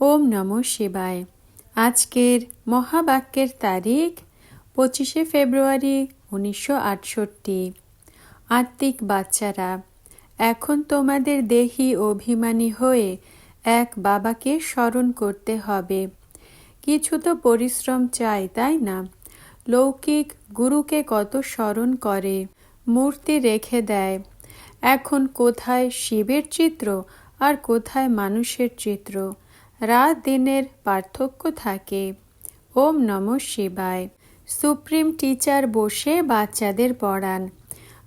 ওম নমঃ শিবায়। আজকের মহাবাক্যের তারিখ 25শে ফেব্রুয়ারি 1968। আত্মিক বাচ্চারা, এখন তোমাদের দেহি অভিমানী হয়ে এক বাবাকে স্মরণ করতে হবে। কিছু তো পরিশ্রম চাই, তাই না? লৌকিক গুরুকে কত স্মরণ করে, মূর্তি রেখে দেয়। এখন কোথায় শিবের চিত্র আর কোথায় মানুষের চিত্র? রাত দিনের পার্থক্য থাকে। ওম নমঃ শিবায়। সুপ্রিম টিচার বসে বাচ্চাদের পড়ান।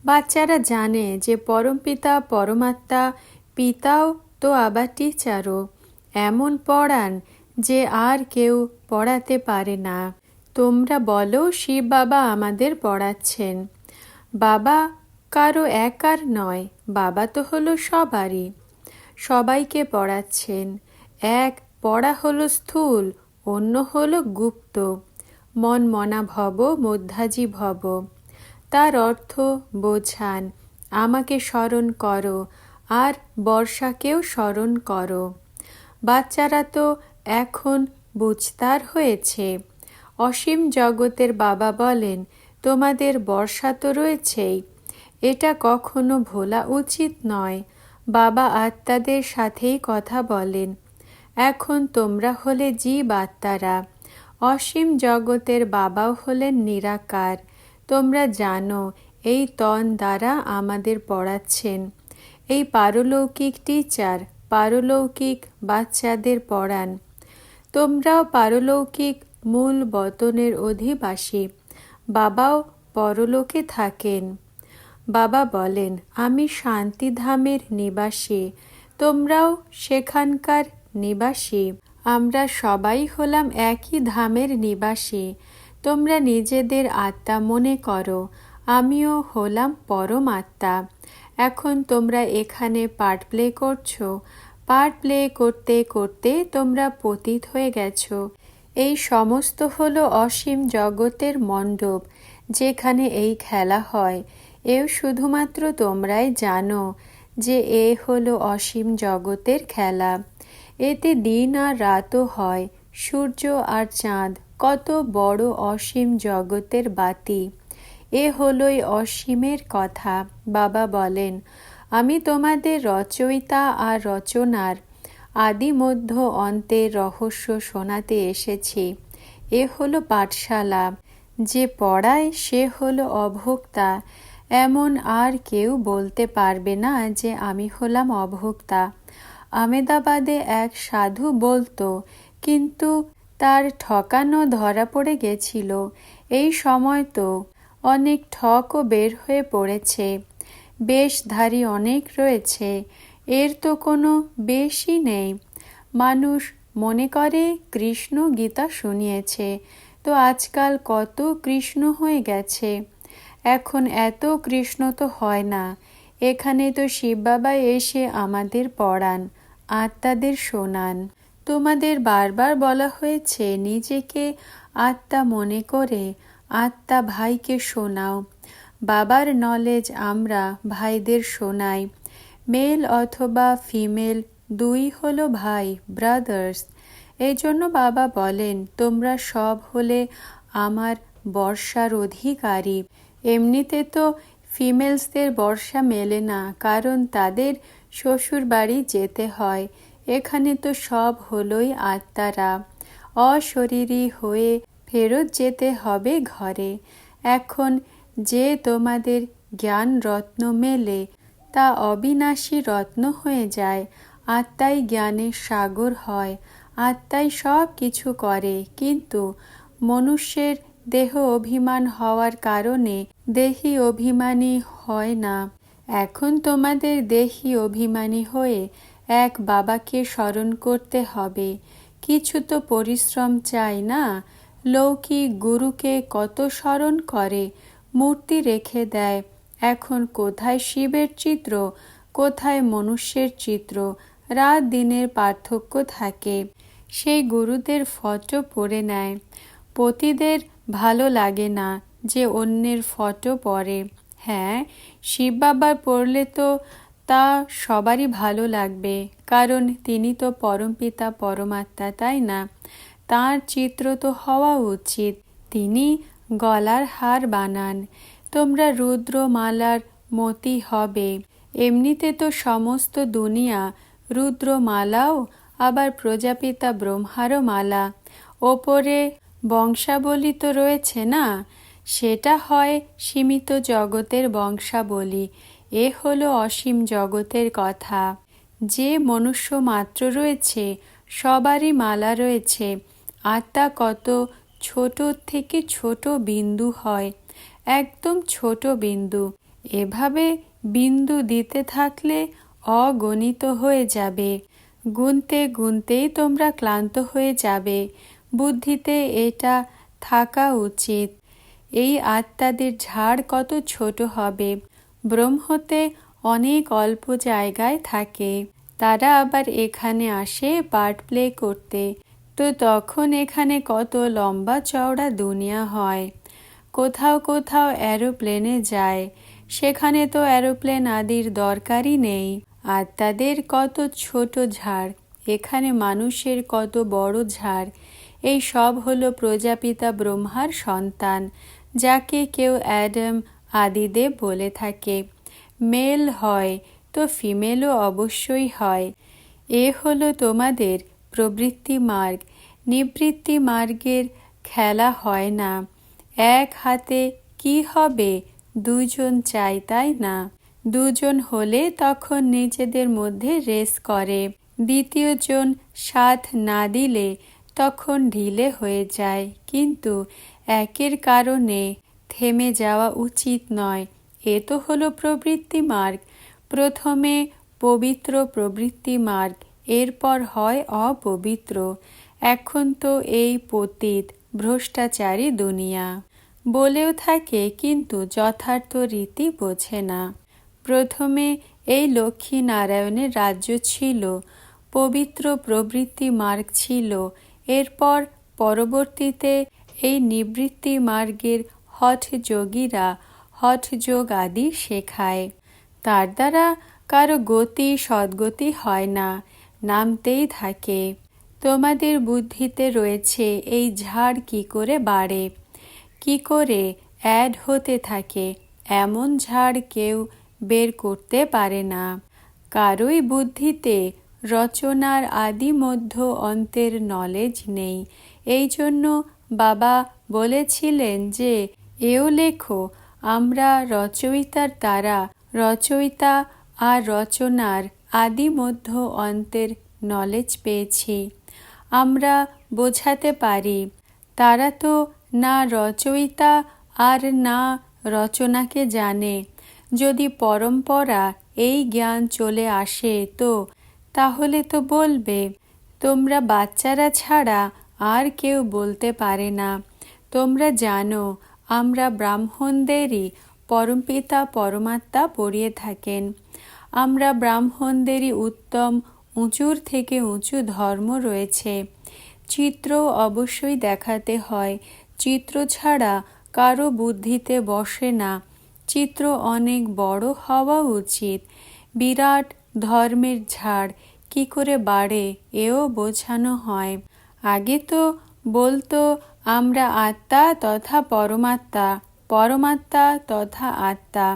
বাচ্চারা জানে যে পরমপিতা পরমাত্মা পিতাও তো আবার টিচারও। এমন পড়ান যে আর কেউ পড়াতে পারে না। তোমরা বলো শিব বাবা আমাদের পড়াচ্ছেন। বাবা কারো একার নয়, বাবা তো হলো সবারই। সবাইকে পড়াচ্ছেন। এক পড়া হলো স্থূল, অন্য হলো গুপ্ত। মন মনা ভব মধ্যাজি ভব। তার অর্থ বোঝান, আমাকে স্মরণ করো আর বর্ষাকেও স্মরণ করো। বাচ্চারা তো এখন বুঝতার হয়েছে। অসীম জগতের বাবা বলেন, তোমাদের বর্ষা তো রয়েছেই, এটা কখনো ভোলা উচিত নয়। বাবা আত্মাদের সাথেই কথা বলেন। এখন তোমরা হলে জীব আত্মারা। অসীম জগতের বাবাও হলেন নিরাকার। তোমরা জানো এই তন দ্বারা আমাদের পড়াচ্ছেন। এই পারলৌকিক টিচার পারলৌকিক বাচ্চাদের পড়ান। তোমরাও পারলৌকিক মূল বতনের অধিবাসী। বাবাও পরলোকে থাকেন। বাবা বলেন, আমি শান্তিধামের নিবাসী, তোমরাও সেখানকার নিবাসী। আমরা সবাই হলাম একই ধামের নিবাসী। তোমরা নিজেদের আত্মা মনে করো, আমিও হলাম পরম আত্মা। এখন তোমরা এখানে পার্ট প্লে করছো। পার্ট প্লে করতে করতে তোমরা পতিত হয়ে গেছো। এই সমস্ত হলো অসীম জগতের মণ্ডপ, যেখানে এই খেলা হয়। এও শুধুমাত্র তোমরাই জানো যে এ হলো অসীম জগতের খেলা। এতে দিন আর রাতও হয়, সূর্য আর চাঁদ কত বড় অসীম জগতের বাতি। এ হলোই অসীমের কথা। বাবা বলেন, আমি তোমাদের রচয়িতা আর রচনার আদি মধ্য অন্তের রহস্য শোনাতে এসেছি। এ হলো পাঠশালা। যে পড়ায় সে হলো অভোক্তা। এমন আর কেউ বলতে পারবে না যে আমি হলাম অভোক্তা। আমেদাবাদে এক সাধু বলতো, কিন্তু তার ঠকানো ধরা পড়ে গেছিল। এই সময় তো অনেক ঠকও বের হয়ে পড়েছে। বেশধারী অনেক রয়েছে, এর তো কোনো বেশই নেই। মানুষ মনে করে কৃষ্ণ গীতা শুনিয়েছে, তো আজকাল কত কৃষ্ণ হয়ে গেছে। এখন এত কৃষ্ণ তো হয় না। এখানে তো শিব বাবা এসে আমাদের পড়ান, আত্মাদের শোনান। তোমাদের বারবার বলা হয়েছে নিজেকে আত্মা মনে করে আত্মা ভাইকে শোনাও। বাবার নলেজ আমরা ভাইদের শোনাই। মেল অথবা ফিমেল দুই হলো ভাই, ব্রাদার্স। এই জন্য বাবা বলেন, তোমরা সব হলে আমার বর্ষার অধিকারী। এমনিতে তো ফিমেলসদের বর্ষা মেলে না, কারণ তাদের শ্বশুর বাড়ি যেতে হয়। এখানে তো সব হলোই আত্মারা। অশরীরী হয়ে ফেরত যেতে হবে ঘরে। এখন যে তোমাদের জ্ঞান রত্ন মেলে তা অবিনাশী রত্ন হয়ে যায়। আত্মাই জ্ঞানের সাগর হয়। আত্মাই সব কিছু করে, কিন্তু মনুষ্যের দেহ অভিমান হওয়ার কারণে দেহি অভিমানী হয় না। এখন তোমাদের দেহি অভিমানী হয়ে এক বাবাকে স্মরণ করতে হবে। কিছু তো পরিশ্রম চাই না? লৌকিক গুরুকে কত স্মরণ করে, মূর্তি রেখে দেয়। এখন কোথায় শিবের চিত্র, কোথায় মনুষ্যের চিত্র? রাত দিনের পার্থক্য থাকে। সেই গুরুদের ফটো পরে নেয়। পতিদের ভালো লাগে না যে অন্যের ফটো পরে। হ্যাঁ, শিব বাবার পড়লে তো তা সবারই ভালো লাগবে, কারণ তিনি তো পরমপিতা পরমাত্মা, তাই না? তাঁর চিত্র তো হওয়া উচিত। তিনি গলার হার বানান, তোমরা রুদ্রমালার মতি হবে। এমনিতে তো সমস্ত দুনিয়া রুদ্রমালাও, আবার প্রজাপিতা ব্রহ্মারও মালা। ওপরে বংশাবলী তো রয়েছে না, সেটা হয় সীমিত জগতের বংশাবলী, এ হলো অসীম জগতের কথা। যে মনুষ্য মাত্র রয়েছে সবারই মালা রয়েছে। আত্মা কত ছোট থেকে ছোট বিন্দু হয়, একদম ছোট বিন্দু। এভাবে বিন্দু দিতে থাকলে অগণিত হয়ে যাবে, গুনতে গুনতেই তোমরা ক্লান্ত হয়ে যাবে। বুদ্ধিতে এটা থাকা উচিত। এই আত্মাদের ঝাড় কত ছোট হবে। ব্রহ্মতে অনেক অল্প জায়গায় থাকে, তারা আবার এখানে আসে পার্ট প্লে করতে, তো তখন এখানে কত লম্বা চওড়া দুনিয়া হয়। কোথাও কোথাও অ্যারোপ্লেনে যায়, সেখানে তো অ্যারোপ্লেন আদির দরকারই নেই। আত্মাদের কত ছোট ঝাড়, এখানে মানুষের কত বড় ঝাড়। এই সব হলো প্রজাপিতা ব্রহ্মার সন্তান, যাকে কেউ অ্যাডাম আদিদেব বলে থাকে। মেল হয় তো ফিমেলও অবশ্যই হয়। এ হলো তোমাদের প্রবৃত্তি মার্গ। নিবৃত্তি মার্গের খেলা হয় না। এক হাতে কি হবে, দুজন চাই, তাই না? দুজন হলে তখন নিজেদের মধ্যে রেস করে, দ্বিতীয় জন সাথ না দিলে তখন ঢিলে হয়ে যায়। কিন্তু একের কারণে থেমে যাওয়া উচিত নয়। এ তো হলো প্রবৃত্তি মার্গ। প্রথমে পবিত্র প্রবৃত্তি মার্গ, এরপর হয় অপবিত্র। এখন তো এই পতিত ভ্রষ্টাচারী দুনিয়া বলেও থাকে, কিন্তু যথার্থ রীতি বোঝে না। প্রথমে এই লক্ষ্মী নারায়ণের রাজ্য ছিল, পবিত্র প্রবৃত্তি মার্গ ছিল। এরপর পরবর্তীতে এই নিবৃত্তি মার্গের হঠ যোগীরা হঠ যোগ আদি শেখায়। তার দ্বারা কারো গতি সদ্গতি হয় না, নামতেই থাকে। তোমাদের বুদ্ধিতে রয়েছে এই ঝাড় কি করে বাড়ে, কি করে অ্যাড হতে থাকে, এমন ঝাড় কেউ বের করতে পারে না। কারোই বুদ্ধিতে রচনার আদি মধ্য অন্তের নলেজ নেই। এই জন্য বাবা বলেছিলেন যে এও লেখো, আমরা রচয়িতার দ্বারা রচয়িতা আর রচনার আদি মধ্য অন্তের নলেজ পেয়েছি। আমরা বোঝাতে পারি, তারা তো না রচয়িতা আর না রচনাকে জানে। যদি পরম্পরা এই জ্ঞান চলে আসে তো তাহলে তো বলবে, তোমরা বাচ্চারা ছাড়া আর কেউ বলতে পারে না। তোমরা জানো আমরা ব্রাহ্মণদেরই পরমপিতা পরমাত্মা পড়িয়ে থাকেন। আমরা ব্রাহ্মণদেরই উত্তম উঁচুর থেকে উঁচু ধর্ম রয়েছে। চিত্র অবশ্যই দেখাতে হয়, চিত্র ছাড়া কারো বুদ্ধিতে বসে না। চিত্র অনেক বড় হওয়া উচিত। বিরাট ধর্মের ঝাড় কি করে বাড়ে এও বোঝানো হয়। আগে তো বলতো আমরা আত্মা তথা পরমাত্মা, পরমাত্মা তথা আত্মা।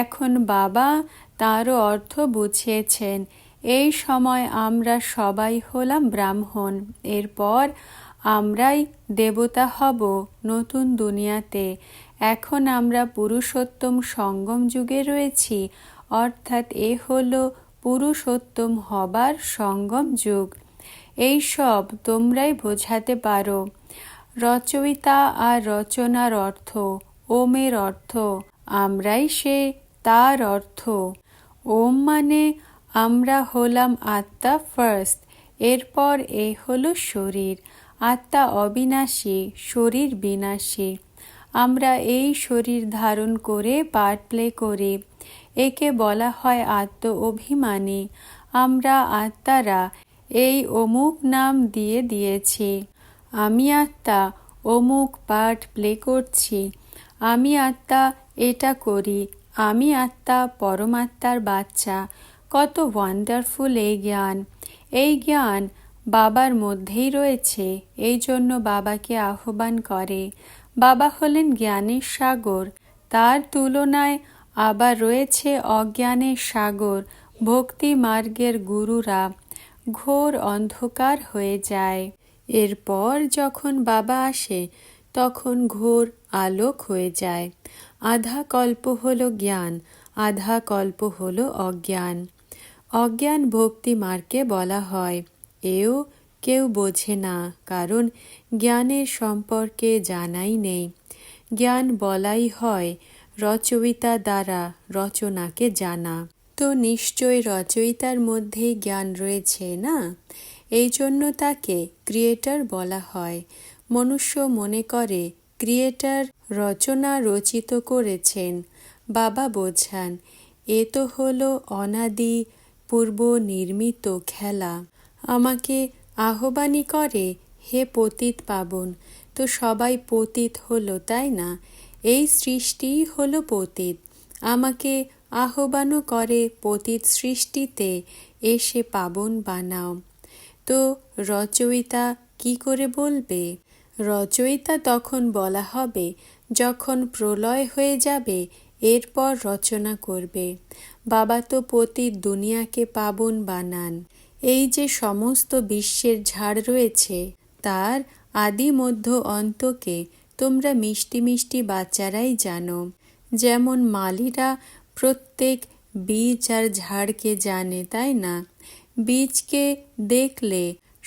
এখন বাবা তারও অর্থ বুঝিয়েছেন। এই সময় আমরা সবাই হলাম ব্রাহ্মণ, এরপর আমরাই দেবতা হব নতুন দুনিয়াতে। এখন আমরা পুরুষোত্তম সঙ্গম যুগে রয়েছি, অর্থাৎ এ হলো পুরুষোত্তম হবার সঙ্গম যুগ। এই সব তোমরাই বোঝাতে পারো। রচয়িতা আর রচনার অর্থ, ওমের অর্থ আমরাই সে, তার অর্থ ওম মানে আমরা হলাম আত্মা ফার্স্ট, এরপর এ হলো শরীর। আত্মা অবিনাশী, শরীর বিনাশী। আমরা এই শরীর ধারণ করে পার্ট প্লে করি, একে বলা হয় আত্ম অভিমানী। আমরা আত্মারা এই অমুক নাম দিয়ে দিয়েছি। আমি আত্মা অমুক পার্ট প্লে করছি, আমি আত্মা এটা করি, আমি আত্মা পরমাত্মার বাচ্চা। কত ওয়ান্ডারফুল এই জ্ঞান বাবার মধ্যেই রয়েছে। এই জন্য বাবাকে আহ্বান করে। বাবা হলেন জ্ঞানের সাগর, তার তুলনায় আবার রয়েছে অজ্ঞানের সাগর। ভক্তি মার্গের গুরুরা ঘোর অন্ধকার হয়ে যায়। এরপর যখন বাবা আসে তখন ঘোর আলোক হয়ে যায়। আধা কল্প হলো জ্ঞান, আধা কল্প হলো অজ্ঞান। অজ্ঞান ভক্তি মার্গকে বলা হয়। এও কেউ বোঝে না, কারণ জ্ঞানের সম্পর্কে জানাই নেই। জ্ঞান বলাই হয় রচয়িতা দ্বারা রচনাকে জানা। তো নিশ্চয় রচয়িতার মধ্যেই জ্ঞান রয়েছে না? এই জন্য তাকে ক্রিয়েটর বলা হয়। মনুষ্য মনে করে ক্রিয়েটর রচনা রচিত করেছেন। বাবা বোঝান, এ তো হলো অনাদি পূর্ব নির্মিত খেলা। আমাকে আহ্বানই করে, হে পতিত পাবন। তো সবাই পতিত হলো, তাই না? এই সৃষ্টিই হলো পতিত। আমাকে আহ্বানও করে পতিত সৃষ্টিতে এসে পাবন বানাও। তো রচয়িতা কি করে বলবে? রচয়িতা তখন বলা হবে যখন প্রলয় হয়ে যাবে, এরপর রচনা করবে। বাবা তো পতিত দুনিয়াকে পাবন বানান। এই যে সমস্ত বিশ্বের ঝাড় রয়েছে, তার আদি মধ্য অন্তকে তোমরা মিষ্টি মিষ্টি বাচ্চারাই জানো। যেমন মালিরা প্রত্যেক বীজ আর ঝাড়কে জানে, তাই না? বীজকে দেখলে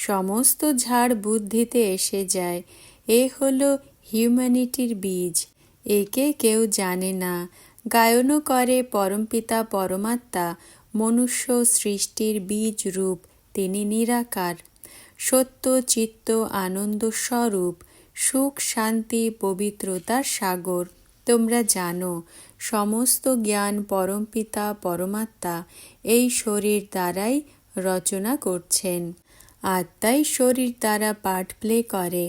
সমস্ত ঝাড় বুদ্ধিতে এসে যায়। এ হলো হিউম্যানিটির বীজ। একে কেউ জানে না। গায়নও করে পরমপিতা পরমাত্মা মনুষ্য সৃষ্টির বীজ রূপ। তিনি নিরাকার, সত্য চিত্ত আনন্দ স্বরূপ, সুখ শান্তি পবিত্রতার সাগর। তোমরা জানো সমস্ত জ্ঞান পরমপিতা পরমাত্মা এই শরীর দ্বারাই রচনা করছেন। আত্মাই শরীর দ্বারা পার্ট প্লে করে।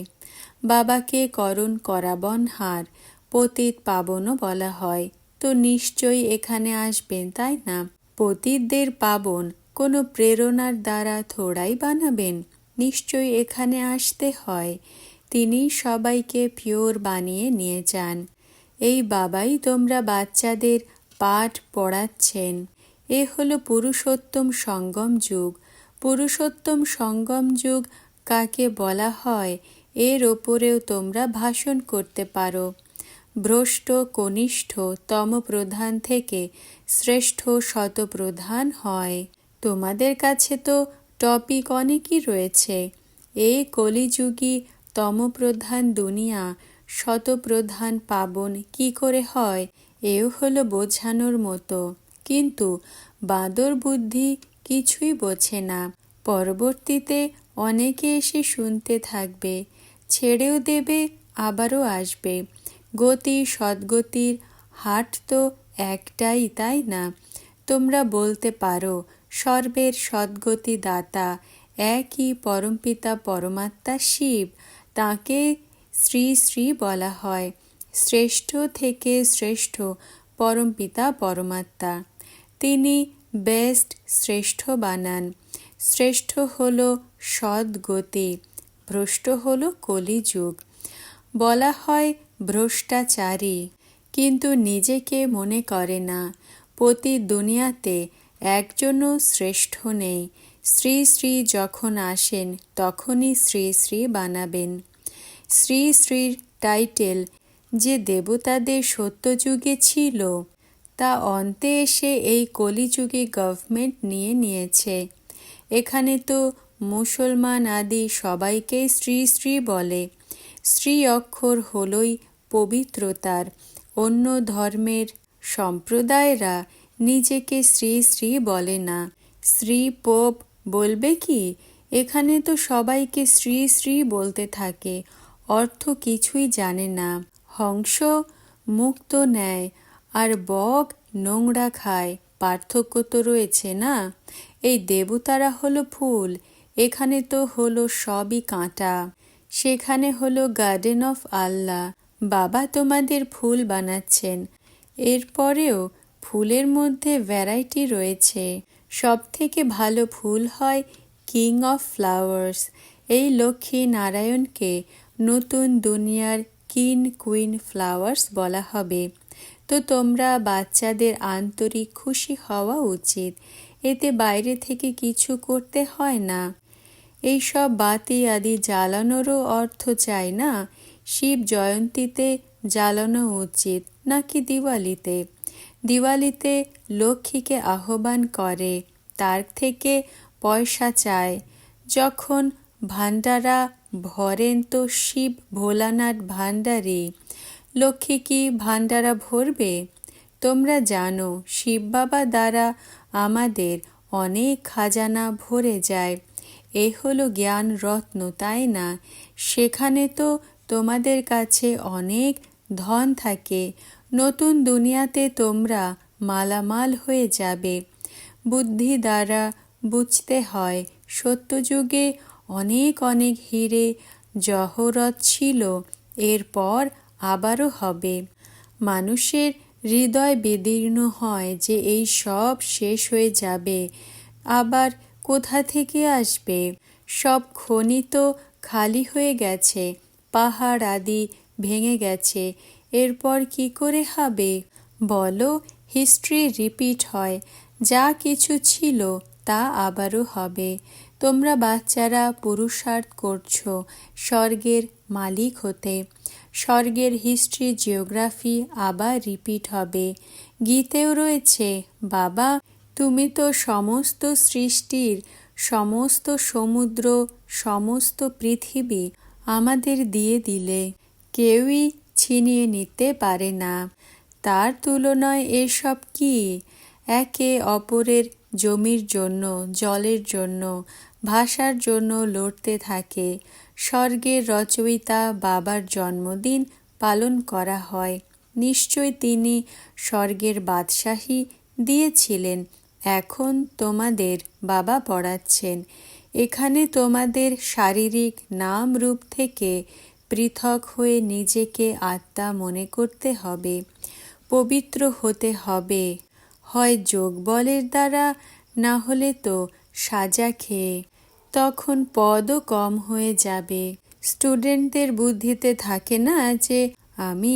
বাবাকে করণ করাবনহার পতিত পাবনও বলা হয়। তো নিশ্চয়ই এখানে আসবেন, তাই না? পতিতদের পাবন কোনো প্রেরণার দ্বারা থোড়াই বানাবেন। নিশ্চয়ই এখানে আসতে হয়। তিনি সবাইকে পিওর বানিয়ে নিয়ে যান। এই বাবাই তোমরা বাচ্চাদের পাঠ পড়াচ্ছেন। এ হলো পুরুষোত্তম সঙ্গম যুগ। পুরুষোত্তম সঙ্গম যুগ কাকে বলা হয়, এর ওপরেও তোমরা ভাষণ করতে পারো। ভ্রষ্ট কনিষ্ঠ তম প্রধান থেকে শ্রেষ্ঠ শতপ্রধান হয়। তোমাদের কাছে তো টপিক অনেকই রয়েছে। এই কলিযুগী তমপ্রধান দুনিয়া শতপ্রধান পাবন কি করে হয়, এও হলো বোঝানোর মতো। কিন্তু বাঁদর বুদ্ধি কিছুই বোঝে না। পরবর্তীতে অনেকে এসে শুনতে থাকবে, ছেড়েও দেবে, আবারও আসবে। গতি সদ্গতির হাট তো একটাই, তাই না? তোমরা বলতে পারো সর্বের সদ্গতি দাতা একই পরমপিতা পরমাত্মা শিব। তাকে শ্রী শ্রী বলা হয়। শ্রেষ্ঠ থেকে শ্রেষ্ঠ পরমপিতা পরমাত্মা, তিনি বেস্ট শ্রেষ্ঠ বানান। শ্রেষ্ঠ হলো সদ্গতি, ভ্রষ্ট হলো কলিযুগ। বলা হয় ভ্রষ্টাচারী, কিন্তু নিজেকে মনে করে না। প্রতি দুনিয়াতে একজনও শ্রেষ্ঠ নেই। শ্রী শ্রী যখন আসেন তখনই শ্রী শ্রী বানাবেন। শ্রী শ্রীর টাইটেল যে দেবতাদের সত্যযুগে ছিল, তা অন্তে এসে এই কলিযুগে গভর্নমেন্ট নিয়ে নিয়েছে। এখানে তো মুসলমান আদি সবাইকেই শ্রী শ্রী বলে। শ্রী অক্ষর হলই পবিত্রতার। অন্য ধর্মের সম্প্রদায়রা নিজেকে শ্রী শ্রী বলে না। শ্রী পোপ বলবে কি? এখানে তো সবাইকে শ্রী শ্রী বলতে থাকে, অর্থ কিছুই জানে না। হংস মুক্ত নেয় আর বক নোংরা খায়, পার্থক্য তো রয়েছে না? এই দেবতারা হলো ফুল, এখানে তো হলো সবই কাঁটা। সেখানে হলো গার্ডেন অফ আল্লাহ। বাবা তোমাদের ফুল বানাচ্ছেন। এরপরেও ফুলের মধ্যে ভ্যারাইটি রয়েছে। সব থেকে ভালো ফুল হয় কিং অফ ফ্লাওয়ার্স। এই লক্ষ্মী নারায়ণকে নতুন দুনিয়ার কুইন ফ্লাওয়ার্স বলা হবে। তো তোমরা বাচ্চাদের আন্তরিক খুশি হওয়া উচিত, এতে বাইরে থেকে কিছু করতে হয় না। এইসব বাতি আদি জ্বালানোরও অর্থ চাই না। শিব জয়ন্তীতে জ্বালানো উচিত নাকি দিওয়ালিতে? দিওয়ালিতে লক্ষ্মীকে আহ্বান করে, তার থেকে পয়সা চায়। যখন ভান্ডারা ভরেন তো শিব ভোলানাথ ভান্ডারী, লক্ষ্মী কি ভান্ডারা ভরবে? তোমরা জানো শিব বাবা দ্বারা আমাদের অনেক খাজানা ভরে যায়। এ হলো জ্ঞান রত্ন, তাই না? সেখানে তো তোমাদের কাছে অনেক ধন থাকে। নতুন দুনিয়াতে তোমরা মালামাল হয়ে যাবে। বুদ্ধি দ্বারা বুঝতে হয়, সত্যযুগে অনেক অনেক হীরে জহরত ছিল, এরপর আবারও হবে। মানুষের হৃদয় বিদীর্ণ হয় যে এই সব শেষ হয়ে যাবে, আবার কোথা থেকে আসবে? সব খনি তো খালি হয়ে গেছে, পাহাড় আদি ভেঙে গেছে, এরপর কি করে হবে বলো? হিস্ট্রি রিপিট হয়, যা কিছু ছিল তা আবারও হবে। তোমরা বাচ্চারা পুরুষার্থ করছো স্বর্গের মালিক হতে। স্বর্গের হিস্ট্রি জিওগ্রাফি আবার রিপিট হবে। গীতেও রয়েছে, বাবা তুমি তো সমস্ত সৃষ্টির সমস্ত সমুদ্র সমস্ত পৃথিবী আমাদের দিয়ে দিলে, কেউই ছিনিয়ে নিতে পারে না। তার তুলনায় এসব কি? একে অপরের জমির জন্য, জলের জন্য, ভাষার জন্য লড়তে থাকে। স্বর্গের রচয়িতা বাবার জন্মদিন পালন করা হয়। নিশ্চয় তিনি স্বর্গের বাদশাহী দিয়েছিলেন। এখন তোমাদের বাবা পড়াচ্ছেন। এখানে তোমাদের শারীরিক নাম রূপ থেকে পৃথক হয়ে নিজেকে আত্মা মনে করতে হবে, পবিত্র হতে হবে, হয় যোগ বলের দ্বারা, না হলে তো সাজা খেয়ে। তখন পদও কম হয়ে যাবে। স্টুডেন্টদের বুদ্ধিতে থাকে না যে আমি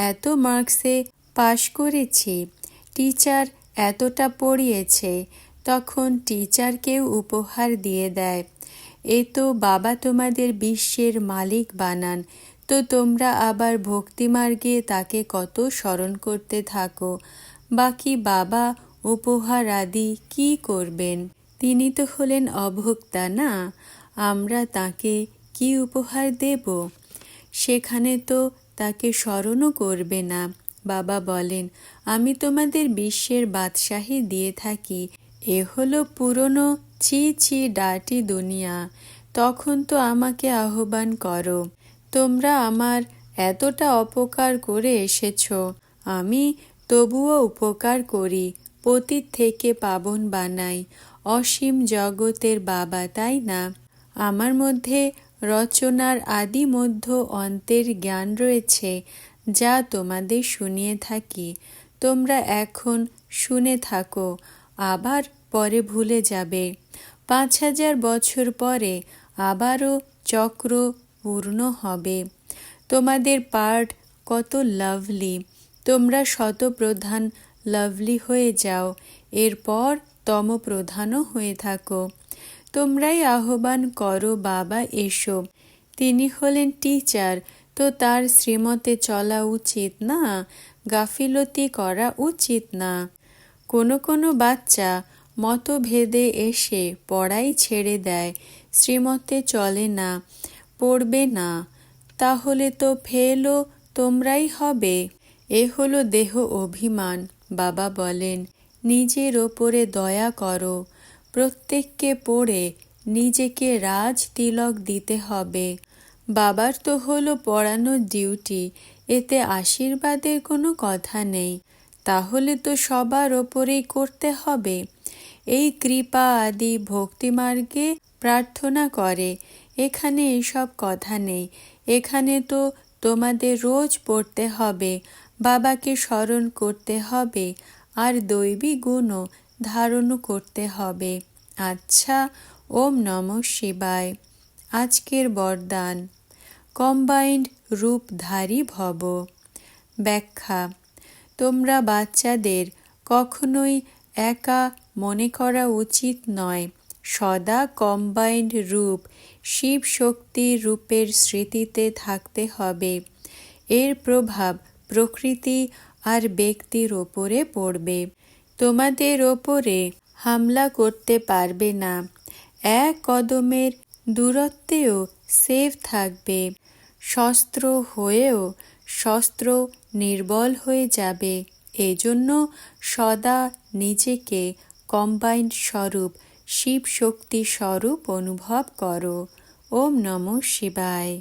এত মার্কসে পাশ করেছি, টিচার এতটা পড়িয়েছে, তখন টিচারকেও উপহার দিয়ে দেয়। এ তো বাবা তোমাদের বিশ্বের মালিক বানান, তো তোমরা আবার ভক্তিমার্গে তাকে কত স্মরণ করতে থাকো। বাকি বাবা উপহার আদি কি করবেন? তিনি তো হলেন অভোক্তা, না? আমরা তাকে কি উপহার দেব? সেখানে তো তাকে স্মরণও করবে না। বাবা বলেন, আমি তোমাদের বিশ্বের বাদশাহী দিয়ে থাকি। এ হলো পুরনো ছি ডাটি দুনিয়া। তখন তো আমাকে আহ্বান করো। তোমরা আমার এতটা অপকার করে এসেছ, আমি তবুও উপকার করি, পতিত থেকে পাবন বানাই। অসীম জগতের বাবা, তাই না? আমার মধ্যে রচনার আদি মধ্য অন্তের জ্ঞান রয়েছে, যা তোমাদের শুনিয়ে থাকি। তোমরা এখন শুনে থাকো, আবার পরে ভুলে যাবে। 5000 বছর পরে আবারও চক্র পূর্ণ হবে। তোমাদের পার্ট কত লাভলি, তোমরা শতপ্রধান লাভলি হয়ে যাও, এরপর তমপ্রধানও হয়ে থাকো। তোমরাই আহ্বান করো, বাবা এসো। তিনি হলেন টিচার, তো তার শ্রীমতে চলা উচিত না, গাফিলতি করা উচিত না। কোনো কোনো বাচ্চা মতভেদে এসে পড়াই ছেড়ে দেয়, শ্রীমতে চলে না, পড়বে না। তাহলে তো ফেলও তোমরাই হবে। এ হলো দেহ অভিমান। বাবা বলেন, নিজের ওপরে দয়া করো। প্রত্যেককে পড়ে নিজেকে রাজ তিলক দিতে হবে। বাবার তো হলো পড়ানোর ডিউটি, এতে আশীর্বাদের কোনো কথা নেই। তাহলে তো সবার ওপরেই করতে হবে। এই কৃপা আদি ভক্তিমার্গে প্রার্থনা করে, এখানে এসব কথা নেই। এখানে তো তোমাদের রোজ পড়তে হবে, বাবাকে স্মরণ করতে হবে, আর দৈবী গুণও ধারণ করতে হবে। আচ্ছা, ওম নমঃ শিবায়। আজকের বরদান, কম্বাইন্ড রূপধারী ভব। ব্যাখ্যা: তোমরা বাচ্চাদের কখনোই একা মনে করা উচিত নয়। সদা কম্বাইন্ড রূপ শিব শক্তির রূপের স্মৃতিতে থাকতে হবে। এর প্রভাব প্রকৃতি আর ব্যক্তির ওপরে পড়বে। তোমাদের ওপরে হামলা করতে পারবে না। এক কদমের দূরত্বেও সেফ থাকবে। শস্ত্র হয়েও শস্ত্র নির্বল হয়ে যাবে। এজন্য সদা নিজেকে কম্বাইন্ড স্বরূপ শিব শক্তি স্বরূপ অনুভব করো। ওম নমঃ শিবায়।